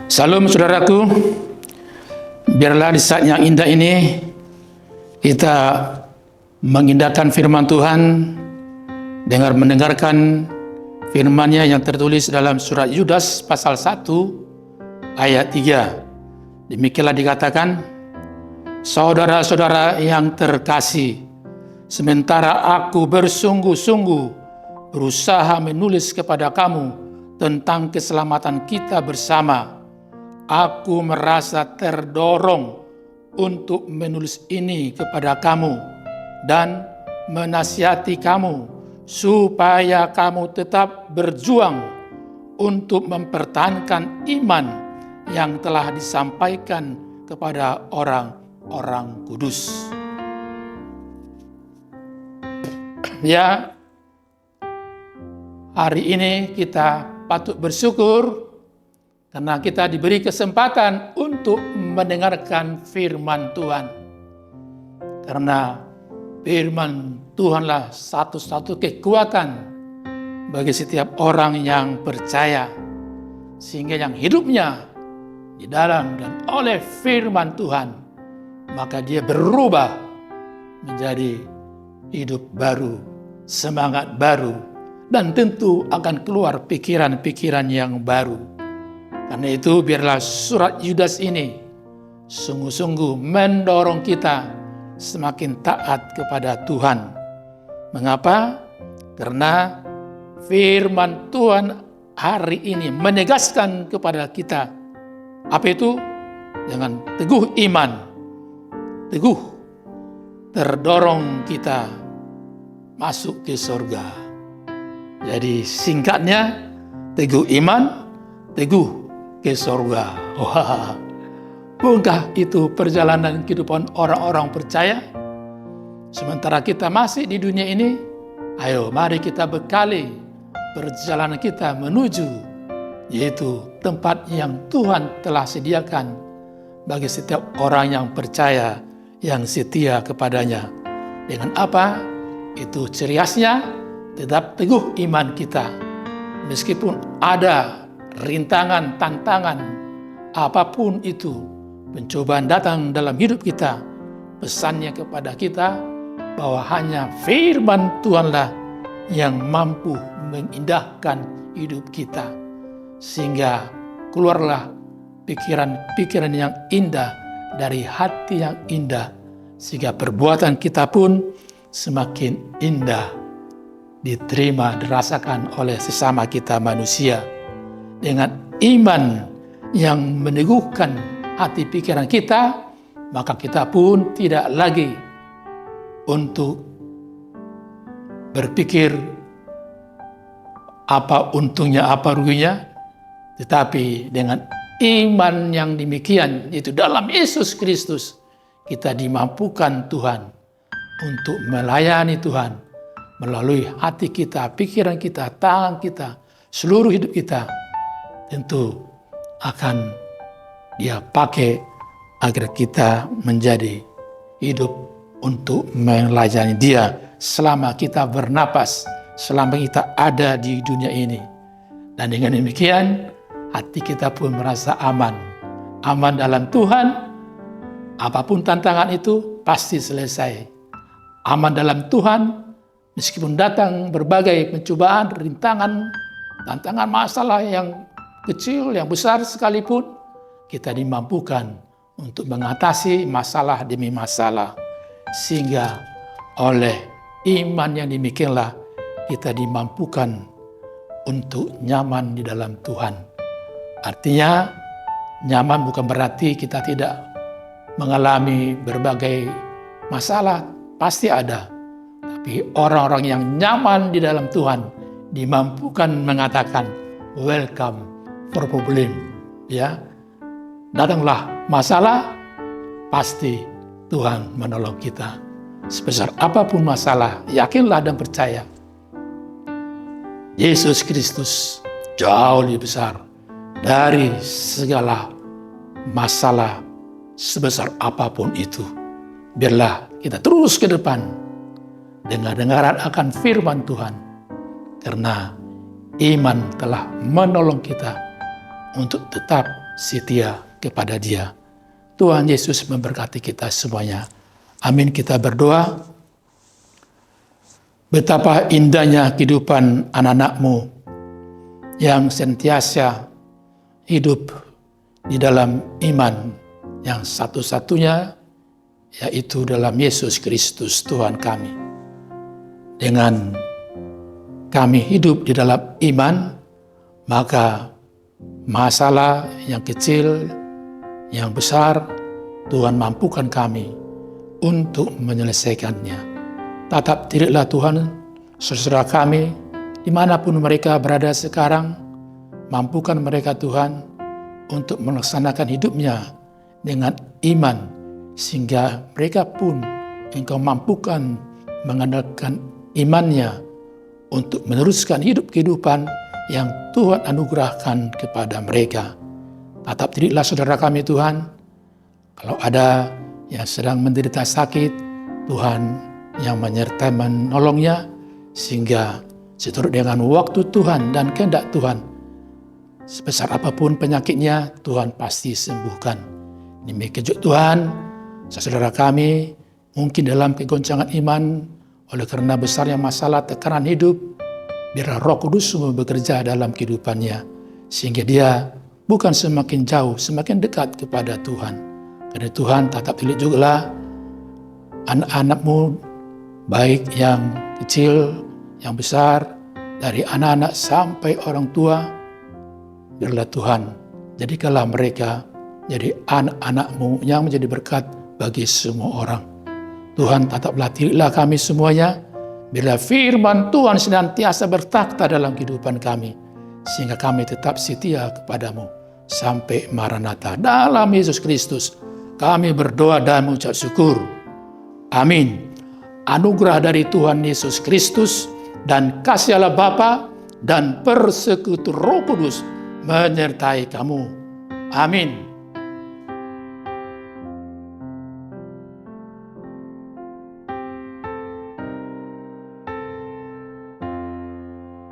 Salam saudaraku, biarlah di saat yang indah ini kita mengindahkan firman Tuhan dengan mendengarkan firman-Nya yang tertulis dalam surat Yudas pasal 1 ayat 3. Demikianlah dikatakan, saudara-saudara yang terkasih, sementara aku bersungguh-sungguh berusaha menulis kepada kamu tentang keselamatan kita bersama, aku merasa terdorong untuk menulis ini kepada kamu dan menasihati kamu supaya kamu tetap berjuang untuk mempertahankan iman yang telah disampaikan kepada orang-orang kudus. Ya, hari ini kita patut bersyukur karena kita diberi kesempatan untuk mendengarkan firman Tuhan. Karena firman Tuhanlah satu-satu kekuatan bagi setiap orang yang percaya. Sehingga yang hidupnya di dalam dan oleh firman Tuhan, maka dia berubah menjadi hidup baru, semangat baru, dan tentu akan keluar pikiran-pikiran yang baru. Karena itu biarlah surat Yudas ini sungguh-sungguh mendorong kita semakin taat kepada Tuhan. Mengapa? Karena firman Tuhan hari ini menegaskan kepada kita, apa itu? Dengan teguh iman, teguh terdorong kita masuk ke surga. Jadi singkatnya, teguh iman, teguh ke surga. Wah, bukankah itu perjalanan kehidupan orang-orang percaya? Sementara kita masih di dunia ini, ayo mari kita bekali perjalanan kita menuju, yaitu tempat yang Tuhan telah sediakan bagi setiap orang yang percaya, yang setia kepadanya. Dengan apa? Itu ciriasnya, tetap teguh iman kita. Meskipun ada rintangan, tantangan, apapun itu, pencobaan datang dalam hidup kita, pesannya kepada kita bahwa hanya firman Tuhanlah yang mampu mengindahkan hidup kita. Sehingga keluarlah pikiran-pikiran yang indah dari hati yang indah, sehingga perbuatan kita pun semakin indah, diterima, dirasakan oleh sesama kita manusia. Dengan iman yang meneguhkan hati pikiran kita, maka kita pun tidak lagi untuk berpikir apa untungnya, apa ruginya, tetapi dengan iman yang demikian, itu dalam Yesus Kristus, kita dimampukan Tuhan untuk melayani Tuhan melalui hati kita, pikiran kita, tangan kita, seluruh hidup kita. Tentu akan Dia pakai agar kita menjadi hidup untuk melayani Dia selama kita bernapas, selama kita ada di dunia ini. Dan dengan demikian hati kita pun merasa aman. Aman dalam Tuhan, apapun tantangan itu pasti selesai. Aman dalam Tuhan, meskipun datang berbagai pencobaan, rintangan, tantangan, masalah yang kecil, yang besar sekalipun, kita dimampukan untuk mengatasi masalah demi masalah. Sehingga oleh iman yang demikianlah kita dimampukan untuk nyaman di dalam Tuhan. Artinya nyaman bukan berarti kita tidak mengalami berbagai masalah, pasti ada. Tapi orang-orang yang nyaman di dalam Tuhan dimampukan mengatakan welcome for problem. Ya, datanglah masalah, pasti Tuhan menolong kita. Sebesar apapun masalah, yakinlah dan percaya. Yesus Kristus jauh lebih besar dari segala masalah sebesar apapun itu. Biarlah kita terus ke depan dengar-dengaran akan firman Tuhan. Karena iman telah menolong kita untuk tetap setia kepada Dia. Tuhan Yesus memberkati kita semuanya. Amin. Kita berdoa. Betapa indahnya kehidupan anak-anak-Mu yang sentiasa hidup di dalam iman yang satu-satunya, yaitu dalam Yesus Kristus Tuhan kami. Dengan kami hidup di dalam iman, maka masalah yang kecil, yang besar, Tuhan mampukan kami untuk menyelesaikannya. Tatap dirilah Tuhan, saudara kami, dimanapun mereka berada sekarang, mampukan mereka Tuhan untuk melaksanakan hidupnya dengan iman, sehingga mereka pun Engkau mampukan mengandalkan imannya untuk meneruskan hidup kehidupan yang Tuhan anugerahkan kepada mereka. Tatap dirilah saudara kami Tuhan, kalau ada yang sedang menderita sakit, Tuhan yang menyertai menolongnya, sehingga seturut dengan waktu Tuhan dan kehendak Tuhan, sebesar apapun penyakitnya, Tuhan pasti sembuhkan. Demi kejut Tuhan, saudara kami mungkin dalam kegoncangan iman, oleh karena besarnya masalah tekanan hidup, biarlah Roh Kudus bekerja dalam kehidupannya, sehingga dia bukan semakin jauh, semakin dekat kepada Tuhan. Karena Tuhan tatap tilik juga anak-anak-Mu, baik yang kecil, yang besar, dari anak-anak sampai orang tua. Biarlah Tuhan, jadikanlah mereka jadi anak-anak-Mu yang menjadi berkat bagi semua orang. Tuhan, tataplah tiliklah kami semuanya, biarlah firman Tuhan senantiasa bertakhta dalam kehidupan kami, sehingga kami tetap setia kepadamu sampai Maranatha. Dalam Yesus Kristus kami berdoa dan mengucap syukur. Amin. Anugerah dari Tuhan Yesus Kristus dan kasih Allah Bapa dan persekutuan Roh Kudus menyertai kamu. Amin.